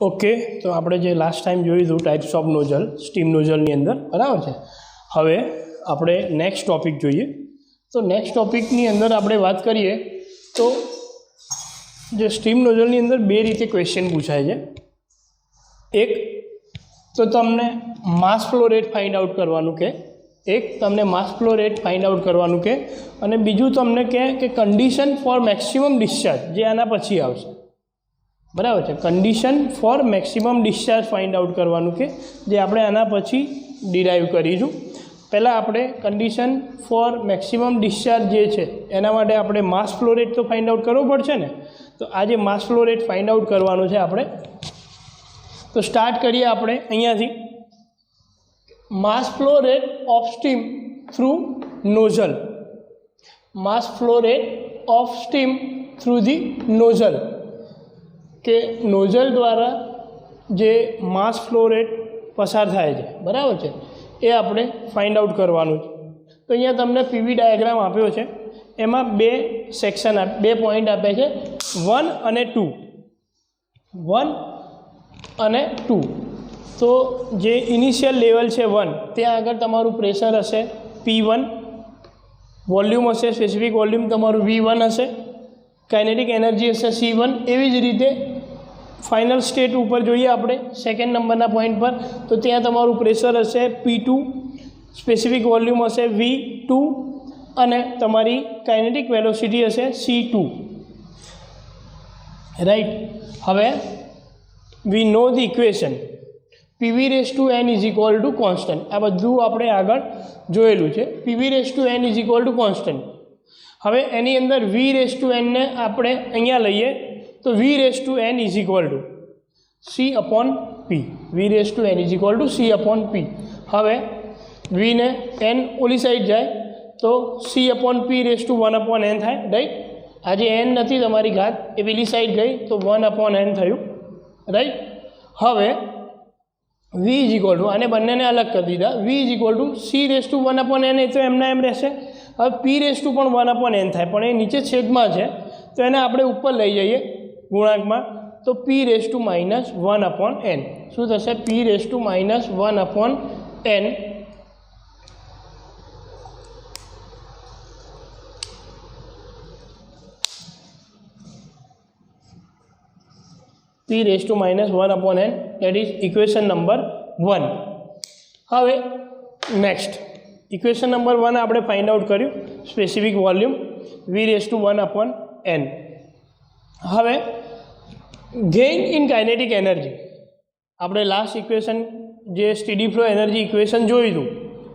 Okay, तो આપણે જે લાસ્ટ ટાઈમ જોયું હતું ટાઈપ્સ ઓફ નોઝલ સ્ટીમ નોઝલની અંદર, બરાબર છે. હવે આપણે નેક્સ્ટ ટોપિક જોઈએ. તો નેક્સ્ટ ટોપિકની અંદર આપણે વાત કરીએ તો જે સ્ટીમ નોઝલની અંદર બે રીતે ક્વેશ્ચન પૂછાય છે. એક તો તમને માસ ફ્લો રેટ ફાઇન્ડ આઉટ કરવાનું કે અને બીજું તમને કહે કે કન્ડિશન ફોર મેક્સિમમ ડિસ્ચાર્જ, જે આના પછી આવશે, બરાબર છે. Condition for maximum discharge find out કરવાનું કે જે આપણે આના પછી ડિરાઈવ કરીશું. પહેલાં આપણે કન્ડિશન ફોર મેક્સિમમ ડિસ્ચાર્જ જે છે એના માટે આપણે માસ ફ્લો રેટ તો ફાઇન્ડ આઉટ કરવો પડશે ને. તો આ જે mass flow rate find out કરવાનો છે આપણે, તો સ્ટાર્ટ કરીએ આપણે અહીંયાથી. Mass flow rate of steam through nozzle, mass flow rate of steam through the nozzle, કે નોઝલ દ્વારા જે માસ ફ્લો રેટ પસાર થાય છે, બરાબર છે, એ આપણે ફાઇન્ડ આઉટ કરવાનું છે. તો અહીંયા તમને પીવી ડાયાગ્રામ આપ્યો છે, એમાં બે સેક્શન બે પોઈન્ટ આપ્યા છે, 1 અને 2. 1 અને 2. તો જે ઇનિશિયલ લેવલ છે 1, ત્યાં આગળ તમારું પ્રેશર હશે P1, વોલ્યુમ હશે સ્પેસિફિક વોલ્યુમ તમારું V1 હશે, કાઇનેટિક એનર્જી હશે C1. એવી જ રીતે ફાઇનલ સ્ટેટ ઉપર જોઈએ આપણે સેકન્ડ નંબરના પોઈન્ટ પર, તો ત્યાં તમારું પ્રેશર હશે P2, સ્પેસિફિક વોલ્યુમ હશે V2 અને તમારી કાઇનેટિક વેલોસિટી હશે C2, રાઈટ. હવે વી નો ધ ઇક્વેશન PV/N = કોન્સ્ટન્ટ. આ બધું આપણે આગળ જોયેલું છે. PV/N = constant. હવે એની અંદર V/N ને આપણે અહીંયા લઈએ તો V/N = C/P. V/N = C/P. હવે V ને N ઓલી સાઈડ જાય તો C/P/1/N થાય, રાઈટ. આ જે N નથી તમારી ઘાત એ પેલી સાઈડ ગઈ તો 1/N થયું, રાઈટ. હવે V = આને બંનેને અલગ કરી દીધા. V = C/1/N એ તો એમના એમ રહેશે. હવે P પણ 1/N થાય, પણ એ નીચે છેદમાં છે તો એને આપણે ઉપર લઈ જઈએ ગુણાંકમાં, તો P⁻⁻1/N શું થશે? P⁻⁻1/N P⁻1/N, that is equation number 1. હવે નેક્સ્ટ ઇક્વેશન નંબર 1 આપણે ફાઇન્ડ આઉટ કર્યું સ્પેસિફિક વોલ્યુમ V/1/N. હવે ગેઇન ઇન કાઇનેટિક એનર્જી, આપણે લાસ્ટ ઇક્વેશન જે સ્ટીડી ફ્લો એનર્જી ઇક્વેશન જોયું હતું,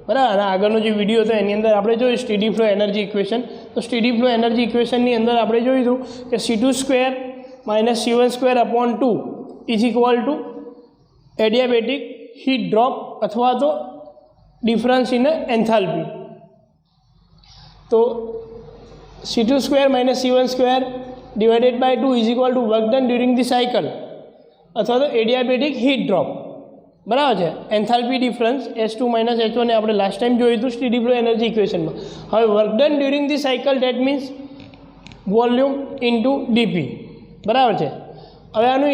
બરાબર. અને આગળનો જે વિડીયો હતો એની અંદર આપણે જોયું સ્ટીડી ફ્લો એનર્જી ઇક્વેશન. તો સ્ટીડી ફ્લો એનર્જી ઇક્વેશનની અંદર આપણે જોયું હતું કે C2² - C1²/2 = adiabatic heat drop અથવા તો ડિફરન્સ ઇન એન્થાલ્પી. તો C2² - C1² / 2 = work done during the cycle અથવા તો એડિયાબેટિક હીટ ડ્રોપ, બરાબર છે. એન્થાલ્પી ડિફરન્સ S2 - H1 એ આપણે લાસ્ટ ટાઈમ જોયું હતું સ્ટીડી ફ્લો એનર્જી ઇક્વેશનમાં. હવે work done during the cycle that means volume into dP, બરાબર છે. હવે આનું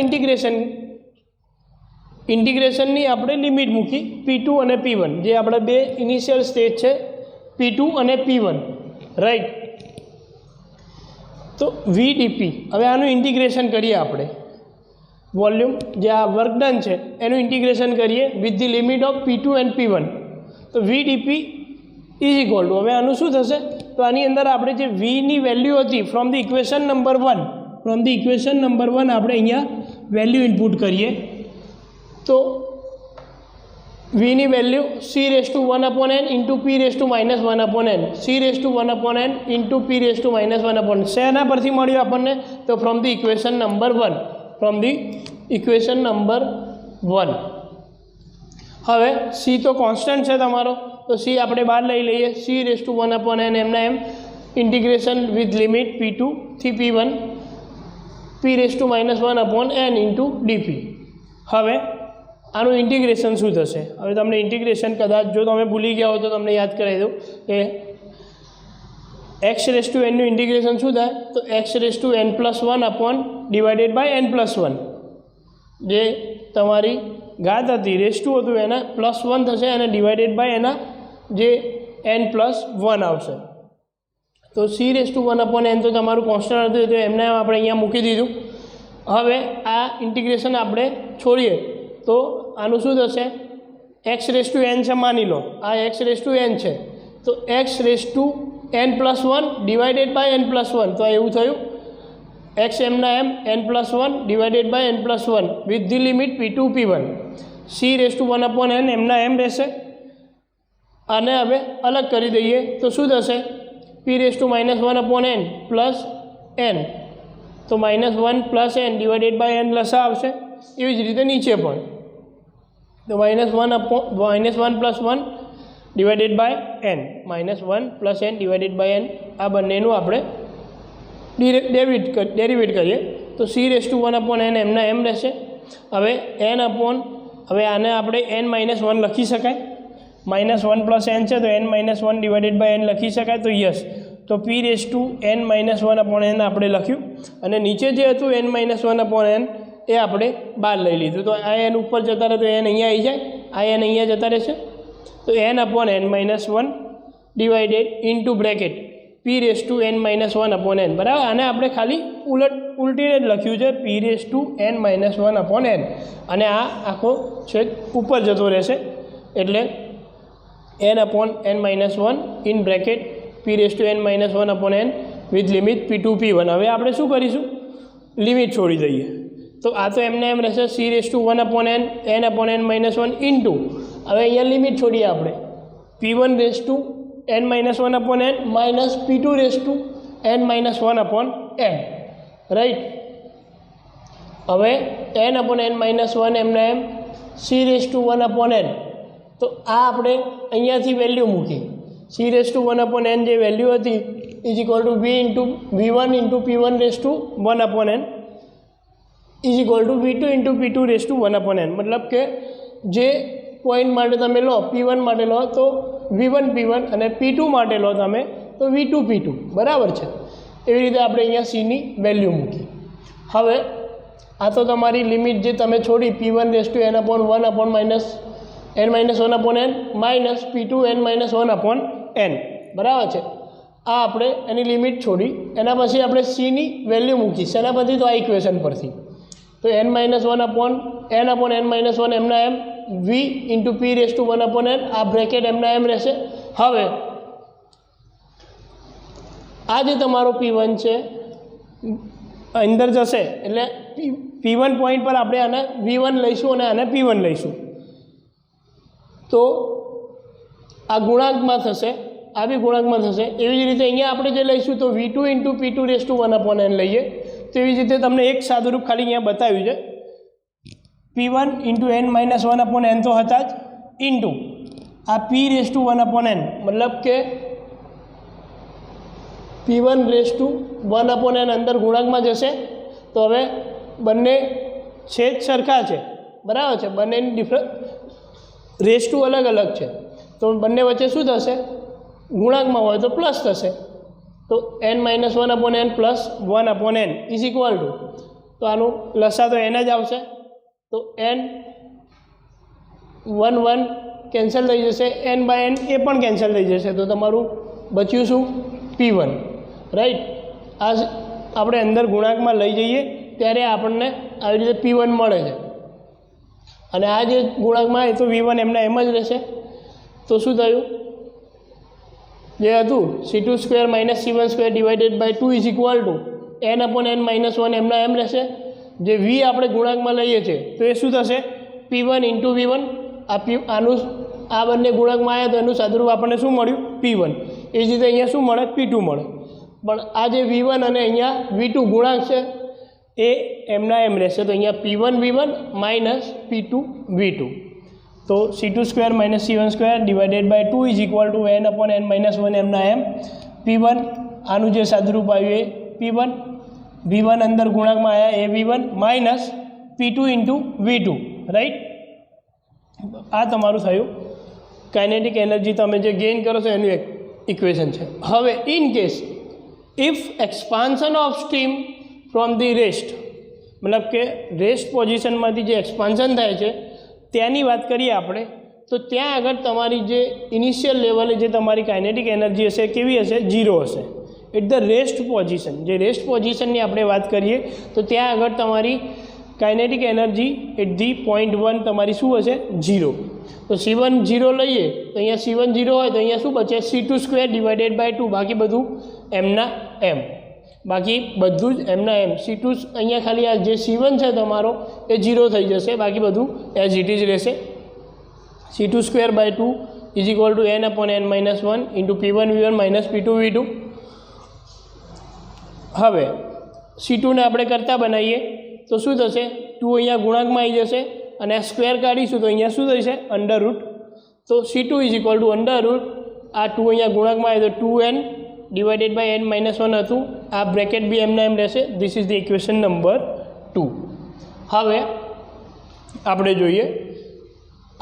ઇન્ટિગ્રેશનની આપણે લિમિટ મૂકી P2 અને P1, જે આપણે બે ઇનિશિયલ સ્ટેજ છે P2 અને P1, રાઈટ. તો VdP. હવે આનું ઇન્ટિગ્રેશન કરીએ આપણે, વોલ્યુમ જે આ વર્ક ડન છે એનું ઇન્ટિગ્રેશન કરીએ with the limit of P2 and P1. તો VdP = હવે આનું શું થશે? તો આની અંદર આપણે જે Vની વેલ્યુ હતી ફ્રોમ ધી ઇક્વેશન નંબર 1, આપણે અહીંયા વેલ્યુ ઇનપુટ કરીએ તો Vની value C/1/N into P⁻1/N, C/1/N into P⁻1/N. શેના પરથી મળ્યું આપણને? તો ફ્રોમ ધી ઇક્વેશન નંબર 1. હવે C તો કોન્સ્ટન્ટ છે તમારો, તો C આપણે બહાર લઈ લઈએ. C/1/N એમના એમ ઇન્ટિગ્રેશન વિથ લિમિટ P2 થી P1 P⁻1/N ઇન્ટુ dP. હવે આનું ઇન્ટિગ્રેશન શું થશે? હવે તમને ઇન્ટિગ્રેશન કદાચ જો તમે ભૂલી ગયા હો તો તમને યાદ કરાવી દઉં કે x⁻n નું ઇન્ટિગ્રેશન શું થાય? તો x⁻n+1/n+1, જે તમારી ઘાત હતી રેસ્ટુ હતું એના +1 થશે અને ડિવાઇડેડ બાય એના જે n+1 આવશે. તો c⁴ તો તમારું કોન્સ્ટન્ટ હતું તો એમને આપણે અહીંયા મૂકી દીધું. હવે આ ઇન્ટિગ્રેશન આપણે છોડીએ તો આનું શું થશે, x⁴n છે માની લો, આ x⁴n છે તો x⁴n+1 ડિવાઇડેડ બાય n+1. તો એવું થયું x એમના એમ n+1 divided by n+1 with the limit p2 p1. c⁴n એમના એમ રહેશે. આને હવે અલગ કરી દઈએ તો શું થશે, p⁻−1/n પ્લસ n. તો -1 + n ડિવાઇડેડ બાય n લસા આવશે. એવી જ રીતે નીચે પણ તો -1 + 1 divided by n, -1 + n divided by n. આ બંનેનું આપણે ડેરિવેટ કરીએ તો c⁴n એમના એમ રહેશે. હવે હવે આને આપણે n-1 લખી શકાય. -1 + n છે તો n-1 ડિવાઇડેડ બાય n લખી શકાય. તો યસ, તો p⁻n-1/n આપણે લખ્યું અને નીચે જે હતું n-1/n એ આપણે બહાર લઈ લીધું. તો આ n ઉપર જતા રહે તો n અહીંયા આવી જાય, આ n અહીંયા જતા રહેશે. તો n/n-1 divided into bracket p⁻n-1/n. બરાબર, આને આપણે ખાલી ઉલટીને જ લખ્યું છે p⁻n-1/n અને આ આખો છેદ ઉપર જતો રહેશે એટલે n/n-1 in bracket p⁻n-1/n with limit p2 p1. હવે આપણે શું કરીશું, લિમિટ છોડી દઈએ તો આ તો એમને એમ રહેશે c⁴n n/n-1 ઇન્ટુ, હવે અહીંયા લિમિટ છોડીએ આપણે p1n-1/n માઇનસ p2n-1/n. રાઈટ, હવે n/n-1 એમને એમ c⁴n. તો આ આપણે અહીંયાથી વેલ્યુ મૂકી c⁴n જે વેલ્યુ હતી v1 × p1/n v2 × p2/n. મતલબ કે જે પોઈન્ટ માટે તમે લો p1 માટે લો તો v1 p1 અને p2 માટે લો તમે તો v2 p2. બરાબર છે, એવી રીતે આપણે અહીંયા c ની વેલ્યુ મૂકી. હવે આ તો તમારી લિમિટ જે તમે છોડી p1n/1 n-1/n માઇનસ p2n-1/n. બરાબર છે, આ આપણે એની લિમિટ છોડી. એના પછી આપણે c ની વેલ્યુ મૂકી. શેના પરથી, તો આ ઇક્વેશન પરથી. તો n-1 એમના એમ v × p⁻n આ બ્રેકેટ એમના એમ રહેશે. હવે આ જે તમારો p1 છે અંદર જશે એટલે p1 પોઈન્ટ પર આપણે આને v1 લઈશું અને આને p1 લઈશું તો આ ગુણાંકમાં થશે, આ બી ગુણાંકમાં થશે. એવી જ રીતે અહીંયા આપણે જે લઈશું તો v2 × p2/n લઈએ. તો એવી જ રીતે તમને એક સાદુરૂપ ખાલી અહીંયા બતાવ્યું છે. p1 × n-1/n તો હતા જ ઇન્ટુ આ p⁻n મતલબ કે p1/n અંદર ગુણાંકમાં જશે. તો હવે બંને છેદ સરખા છે, બરાબર છે, બંનેની રેસ્ટુ અલગ અલગ છે તો બંને વચ્ચે શું થશે, ગુણાંકમાં હોય તો પ્લસ થશે. તો n-1/n + 1/n is equal two, તો આનું લસા તો n જ આવશે. તો n1 કેન્સલ થઈ જશે, n/n એ પણ કેન્સલ થઈ જશે. તો તમારું બચ્યું શું, p1. રાઈટ, આ આપણે અંદર ગુણાંકમાં લઈ જઈએ ત્યારે આપણને આવી રીતે p1 મળે છે અને આ જે ગુણાંકમાં એ તો v1 એમના એમ જ રહેશે. તો શું થયું, જે હતું c2² - c1² divided by 2 is equal to n/n-1 એમના એમ રહેશે. જે v આપણે ગુણાંકમાં લઈએ છીએ તો એ શું થશે, p1 × v1. આનું આ બંને ગુણાંકમાં આવ્યા તો એનું સાદુરૂપ આપણને શું મળ્યું, p1. એ જ રીતે અહીંયા શું મળે, p2 મળે. પણ આ જે v1 અને અહીંયા v2 ગુણાંક છે એ એમના એમ રહેશે. તો અહીંયા p1 v1 minus p2 v2. તો c2² - c1² divided by 2 is equal to n/n-1 એમના એમ p1. આનું જે સાદુરૂપ આવ્યું એ p1, v1 અંદર ગુણાંકમાં આવ્યા એ v1 minus p2 × v2. Right, આ તમારું થયું કાઇનેટિક એનર્જી તમે જે ગેઇન કરો છો એનું એક ઇક્વેશન છે. હવે in case if expansion of steam from the rest, मतलब કે રેસ્ટ પોઝિશનમાંથી જે એક્સપાન્શન થાય છે ત્યાંની વાત કરીએ આપણે, તો ત્યાં આગળ તમારી જે ઇનિશિયલ લેવલે જે તમારી કાઇનેટિક એનર્જી હશે કેવી હશે? 0 હશે. એટ ધ રેસ્ટ પોઝિશન, જે રેસ્ટ પોઝિશનની આપણે વાત કરીએ તો ત્યાં આગળ તમારી kinetic energy at the point 1 તમારી શું હશે? 0. તો C1 0 લઈએ તો અહીંયા C1 0 હોય તો અહીંયા શું બચે? C2² ડિવાઇડેડ બાય 2, બાકી બધું એમના એમ, બાકી બધું જ એમના એમ. C2 અહીંયા ખાલી આ જે C1 છે તમારો એ 0 થઈ જશે, બાકી બધું એઝ ઇટ ઇઝ રહેશે. C2² by 2 is equal to n/n-1 into P1V1 minus P2V2. હવે C2ને આપણે કરતા બનાવીએ તો શું થશે? 2 અહીંયા ગુણાંકમાં આવી જશે અને આ સ્ક્વેર કાઢીશું તો અહીંયા શું થશે? Under route. તો C2 is equal two under route, આ 2 અહીંયા ગુણાંકમાં આવે તો 2n ડિવાઇડેડ બાય n-1 હતું, આ બ્રેકેટ બી એમના એમ રહેશે. This is the equation number 2. હવે આપણે જોઈએ,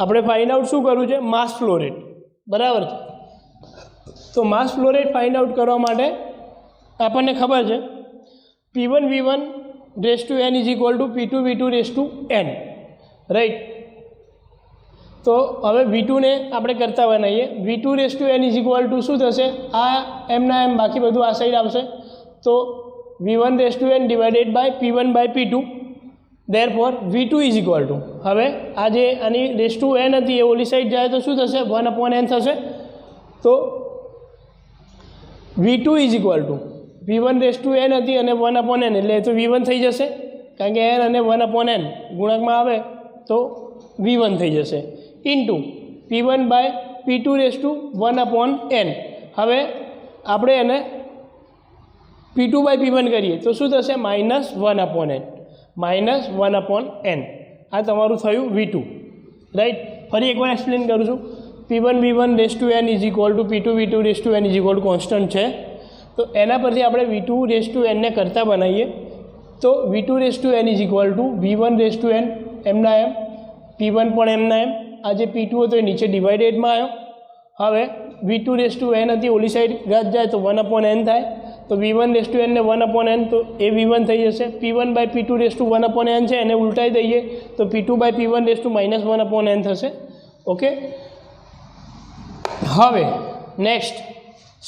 આપણે ફાઇન્ડ આઉટ શું કરવું છે? માસ ફ્લો રેટ, બરાબર છે. તો mass flow rate find out કરવા માટે આપણને ખબર છે P1V1 raise to n is equal to P2V2 raise to n, right. તો હવે V2ને આપણે કરતા બનાવીએ. V2 raise to n is equal to શું થશે? આ એમના એમ, બાકી બધું આ સાઈડ આવશે. તો V1 raise to n divided by P1 by P2, therefore V2 is equal to, હવે આ જે આની રેઝ ટુ n હતી એ ઓલી સાઈડ જાય તો શું થશે? 1/n થશે. તો V2 is equal to V1 raise to n હતી અને 1/n, એટલે તો V1 થઈ જશે, કારણ કે n અને 1/n ગુણાંકમાં આવે તો V1 થઈ જશે, into P1 by P2 rays to 1/n. હવે આપણે એને P2 બાય P1 કરીએ તો શું થશે? -1/n, -1/n. આ તમારું થયું V2, રાઈટ. ફરી એકવાર એક્સપ્લેન કરું છું. P1V1 raise to n is equal to P2V2 raise to n is equal to constant છે. તો એના પરથી આપણે V2 રેઝ ટુ n ને કરતા બનાવીએ તો V2 raise to n is equal to V1 raise to n એમના એમ, P1 પણ એમના એમ, આ જે P2 હતો એ નીચે ડિવાઇડેડમાં આવ્યો. હવે V2 રેઝ ટુ n હતી ઓલી સાઈડ ઘાત જાય તો 1/n થાય, તો V1 રેઝ ટુ n ને 1/n તો એ V1 થઈ જશે. P1 by P2 rays to 1/n છે એને ઉલટાઈ દઈએ તો P2 by P1 raise to -1/n થશે. ઓકે. હવે નેક્સ્ટ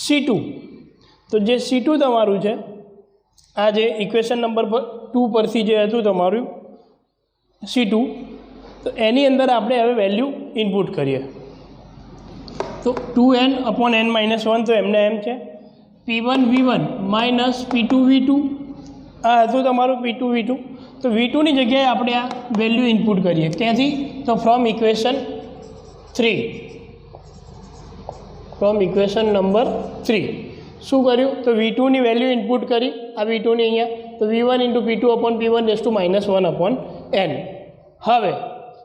C2, તો જે C2 તમારું છે આ જે ઇક્વેશન નંબર 2 પરથી જે હતું તમારું C2, તો એની અંદર આપણે હવે વેલ્યુ ઇનપુટ કરીએ. તો 2n/n-1 તો એમને એમ છે, P1V1 માઇનસ P2V2, આ હતું તમારું P2V2. તો V2ની જગ્યાએ આપણે આ વેલ્યુ ઇનપુટ કરીએ. ક્યાંથી? તો from equation 3, from equation number 3 શું કર્યું? તો V2ની વેલ્યુ ઇનપુટ કરી, આ V2ની અહીંયા, તો V1 into P2/P1 raise to -1/n. હવે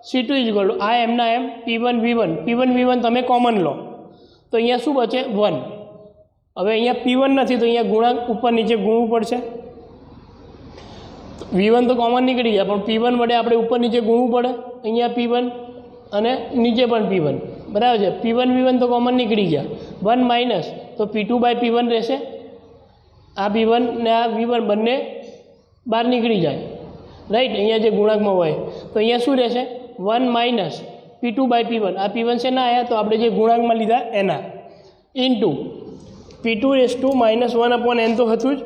C2 ઇઝ ઇક્વલ ટુ આ એમના એમ P1V1 તમે કોમન લો તો અહીંયા શું બચે? 1. હવે અહીંયા P1 નથી તો અહીંયા ગુણાંક ઉપર નીચે ગુણવું પડશે. V1 તો કોમન નીકળી ગયા, પણ P1 વડે આપણે ઉપર નીચે ગુણવું પડે. અહીંયા P1 અને નીચે પણ P1, બરાબર છે. P1V1 તો કોમન નીકળી ગયા, 1 માઇનસ તો P2 બાય P1 રહેશે. આ P1 ને આ V1 બંને બહાર નીકળી જાય, રાઈટ. અહીંયા જે ગુણાંકમાં હોય તો અહીંયા શું રહેશે? 1 માઇનસ P2 બાય P1, આ P1 છે ના આવ્યા તો આપણે જે ગુણાંકમાં લીધા એના, into P2 rays to -1/n તો હતું જ,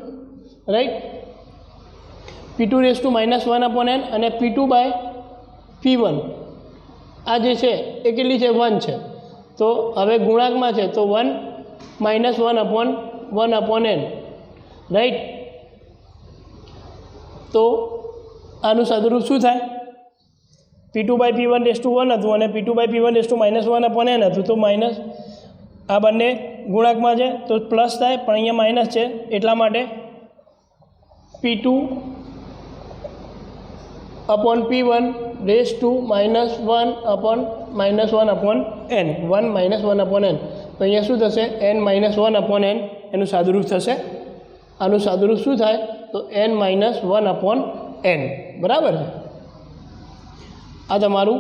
right. P2 rays to -1/n અને P2 બાય P1 આ જે છે એ કેટલી છે? 1 છે. તો હવે ગુણાંકમાં છે તો 1 -1/1/n, રાઈટ. તો આનું સાદુરૂપ શું થાય? P2 by P1 raise two 1 હતું અને P2 by P1 raise to -1/n હતું, તો માઇનસ આ બંને ગુણાંકમાં છે તો પ્લસ થાય, પણ અહીંયા માઇનસ છે એટલા માટે P2/P1 raise to -1/n, 1 -1/n. તો અહીંયા શું થશે? n-1/n એનું સાદુરૂપ થશે. આનું સાદુરૂપ શું થાય? તો n-1/n, બરાબર છે. આ તમારું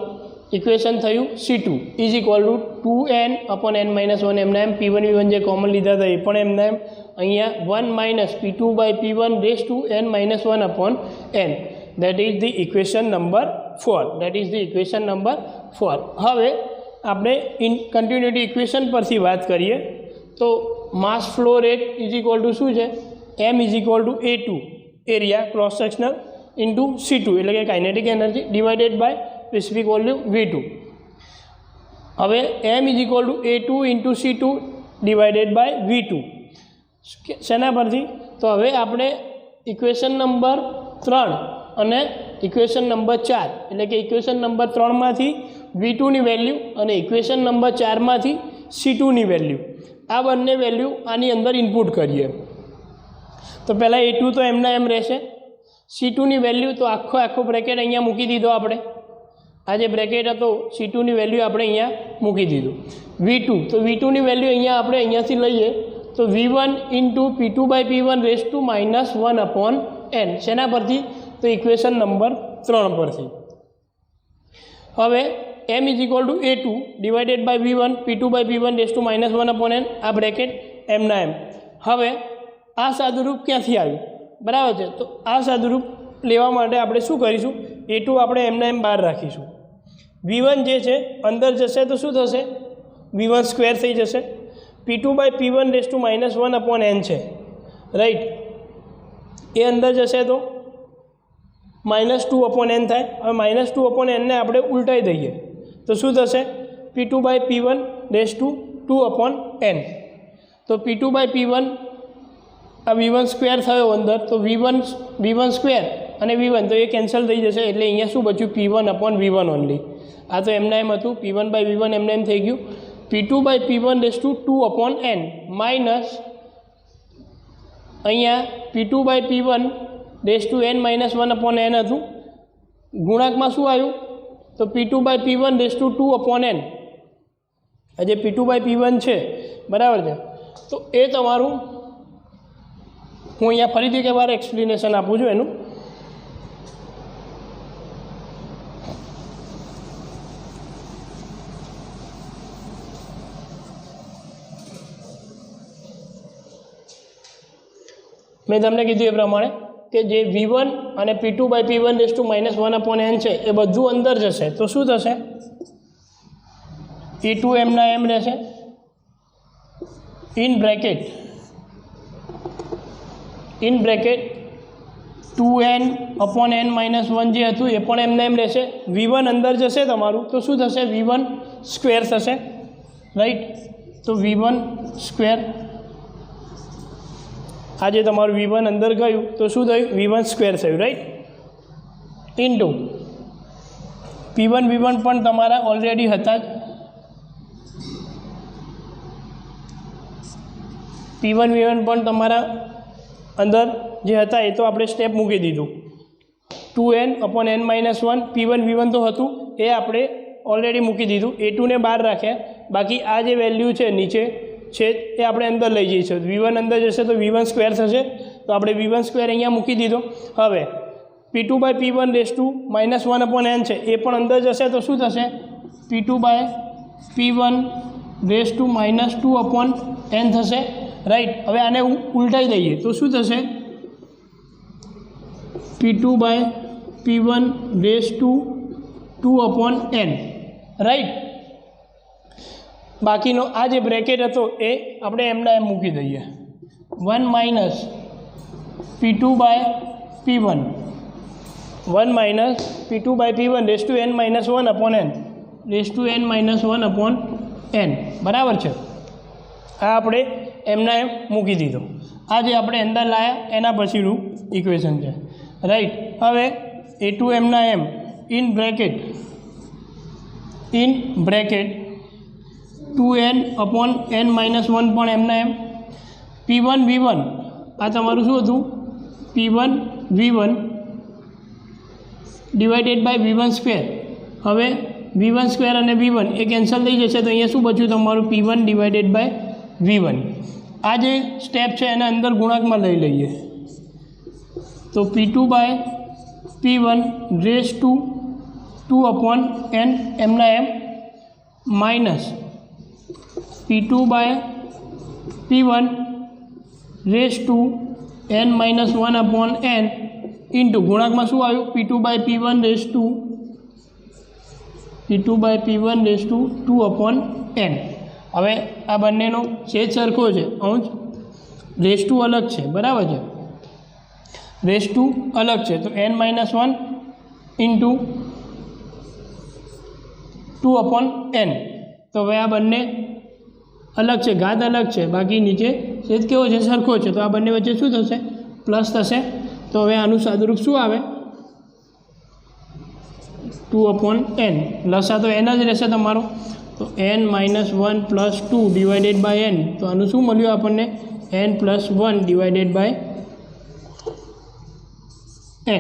ઇક્વેશન થયું C2 is equal two 2n/n-1 એમના એમ, P1V1 જે કોમન લીધા હતા એ પણ એમના એમ, અહીંયા 1 minus P2 by P1 raise to n-1/n. That is the equation number 4. That is the equation number 4. હવે આપણે કન્ટિન્યુટી ઇક્વેશન પરથી વાત કરીએ તો mass flow rate is equal to શું છે, m is equal to A2 area cross sectional into C2 એટલે કે kinetic energy divided by specific volume V2. હવે m is equal to A2 into C2 divided by V2 શેના પરથી, તો હવે આપણે ઇક્વેશન નંબર 3 અને ઇક્વેશન નંબર 4 એટલે કે ઇક્વેશન નંબર 3માંથી V2ની વેલ્યુ અને ઇક્વેશન નંબર 4માંથી C2ની વેલ્યુ આ બંને વેલ્યુ આની અંદર ઇનપુટ કરીએ. તો પહેલાં A2 તો એમના એમ રહેશે, C2ની વેલ્યુ તો આખો બ્રેકેટ અહીંયા મૂકી દીધો આપણે, આ જે બ્રેકેટ હતો C2ની વેલ્યુ આપણે અહીંયા મૂકી દીધું. V2 તો V2ની વેલ્યુ આપણે અહીંયાથી લઈએ તો V1 into P2/P1 raise to -1/n શેના પરથી, તો ઇક્વેશન નંબર 3 પરથી. હવે m is equal to A2 divided by V1 P2/P1 raise to -1/n આ બ્રેકેટ એમના એમ. હવે આ સાદુરૂપ ક્યાંથી આવ્યું, બરાબર છે, તો આ સાદુરૂપ લેવા માટે આપણે શું કરીશું, A2 આપણે એમના એમ બહાર રાખીશું, V1 જે છે અંદર જશે તો શું થશે, V1 સ્ક્વેર થઈ જશે, P2/P1 રેઝ ટુ -1/n છે, રાઈટ, એ અંદર જશે તો -2/n થાય. હવે -2/n ને આપણે ઉલટાઈ દઈએ તો શું થશે, P2/P1 રેઝ ટુ 2/n. તો P2/P1 આ V1 સ્ક્વેર થયો અંદર, તો V1 સ્ક્વેર અને V1 તો એ કેન્સલ થઈ જશે એટલે અહીંયા શું બચ્યું, P1/V1 ઓનલી. આ તો એમના એમ હતું, P1/V1 એમને એમ થઈ ગયું, P2/P1 raise to 2/n minus અહીંયા P2/P1 રેઝ ટુ n-1/n હતું, ગુણાંકમાં શું આવ્યું, તો P2/P1 રેઝ ટુ 2/n. આ જે P2/P1 છે, બરાબર છે, તો એ તમારું હું અહીંયા ફરીથી એક વાર એક્સપ્લેનેશન આપું છું એનું. મેં તમને કીધું એ પ્રમાણે કે જે V1 અને P2/P1 રેઝ ટુ -1/n છે એ બધું અંદર જશે તો શું થશે, E2 એમના એમ રહેશે, ઇન બ્રેકેટ 2n/n-1 જે હતું એ પણ એમને એમ રહેશે. V1 અંદર જશે તમારું તો શું થશે, V1 સ્ક્વેર થશે, રાઈટ, તો V1 સ્ક્વેર આ જે તમારું V1 અંદર ગયું તો શું થયું, V1 સ્ક્વેર થયું, રાઈટ, ઇન્ટુ P1 V1 પણ તમારા ઓલરેડી હતા જ, P1 V1 પણ તમારા અંદર જે હતા એ તો આપણે સ્ટેપ મૂકી દીધું, 2n/n-1 P1 V1 તો હતું એ આપણે ઓલરેડી મૂકી દીધું, A2 ને બહાર રાખ્યા, બાકી આ જે વેલ્યુ છે નીચે છે એ આપણે અંદર લઈ જઈશું. V1 અંદર જશે તો V1 સ્ક્વેર થશે, તો આપણે V1 સ્ક્વેર અહીંયા મૂકી દીધો. હવે P2/P1 રેઝ ટુ -1/n છે એ પણ અંદર જશે તો શું થશે, P2/P1 રેઝ ટુ -2/n થશે, રાઈટ. હવે આને ઉલટાઈ દઈએ તો શું થશે, P2/P1 raise to 2/n, right. બાકીનો આ જે બ્રેકેટ હતો એ આપણે એમના એમ મૂકી દઈએ, 1 minus P2/P1 raise to n-1/n raise to n-1/n, બરાબર છે. આ આપણે એમના એમ મૂકી દીધો. આ જે આપણે અંદર લાવ્યા એના પછીનું ઇક્વેશન છે, રાઈટ. હવે A2 એમના એમ ઇન બ્રેકેટ 2n/n-1 પણ એમના એમ, P1 V1 આ તમારું શું હતું, P1 V1 divided by V1 square. હવે V1 સ્ક્વેર અને V1 એ કેન્સલ થઈ જશે તો અહીંયા શું બચ્યું તમારું, P1 ડિવાઇડેડ બાય V1. આ જે સ્ટેપ છે એને અંદર ગુણાંકમાં લઈ લઈએ તો P2/P1 રેઝ ટુ 2/n એમના એમ minus P2/P1 raise to n-1/n into ગુણાંકમાં શું આવ્યું P2/P1 રેઝ ટુ 2/n. હવે આ બંનેનો છેદ સરખો છે, અંશ રેઝ ટુ અલગ છે, બરાબર છે, રેઝ ટુ અલગ છે, તો n-1 ઇન્ટુ 2/n. તો હવે આ બંને અલગ છે, ઘાત અલગ છે, બાકી નીચે છેદ કેવો છે સરખો છે, તો આ બંને વચ્ચે શું થશે પ્લસ થશે. તો હવે આનું સાદુરૂપ શું આવે 2/n. લસા તો n જ રહેશે તમારો, તો n-1 + 2 / n. તો આનું શું મળ્યું આપણને n+1 /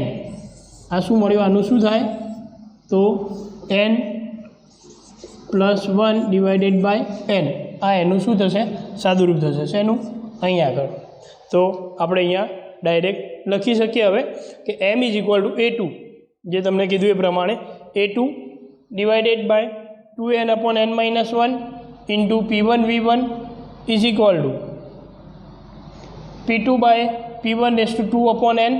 n. આ શું મળ્યું, આનું શું થાય તો n+1 / n. આ એનું શું થશે સાદુરૂપ થશે શેનું અહીંયા આગળ. તો આપણે અહીંયા ડાયરેક્ટ લખી શકીએ હવે કે m = a2 જે તમને કીધું એ પ્રમાણે a2 / 2n/n-1 into P1V1 = P2/P1 raise to 2/n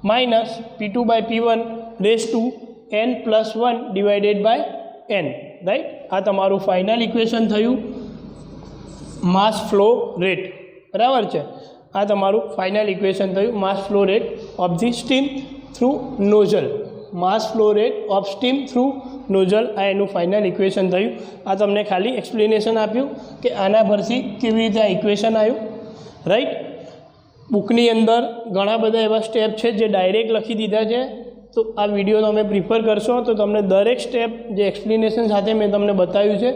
minus P2/P1 raise to n+1 / n. Right, આ તમારું ફાઇનલ ઇક્વેશન થયું માસ ફ્લો રેટ, બરાબર છે. આ તમારું ફાઇનલ ઇક્વેશન થયું mass flow rate of the steam through nozzle. Mass flow rate of steam through nozzle, આ એનું ફાઇનલ ઇક્વેશન થયું. આ તમને ખાલી એક્સપ્લેનેશન આપ્યું કે આના પરથી કેવી રીતે આ ઇક્વેશન આવ્યું. રાઈટ, બુકની અંદર ઘણા બધા એવા સ્ટેપ છે જે ડાયરેક્ટ લખી દીધા છે. તો આ વિડીયો તમે પ્રિફર કરશો તો તમને દરેક સ્ટેપ જે એક્સપ્લેનેશન સાથે મેં તમને બતાવ્યું છે,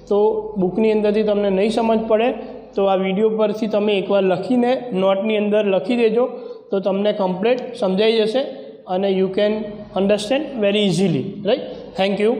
તો બુકની અંદરથી તમને નહીં સમજ પડે તો આ વિડીયો પરથી તમે એકવાર લખીને નોટની અંદર લખી દેજો, તો તમને કમ્પ્લીટ સમજાઈ જશે અને you can understand very easily. Right, thank you.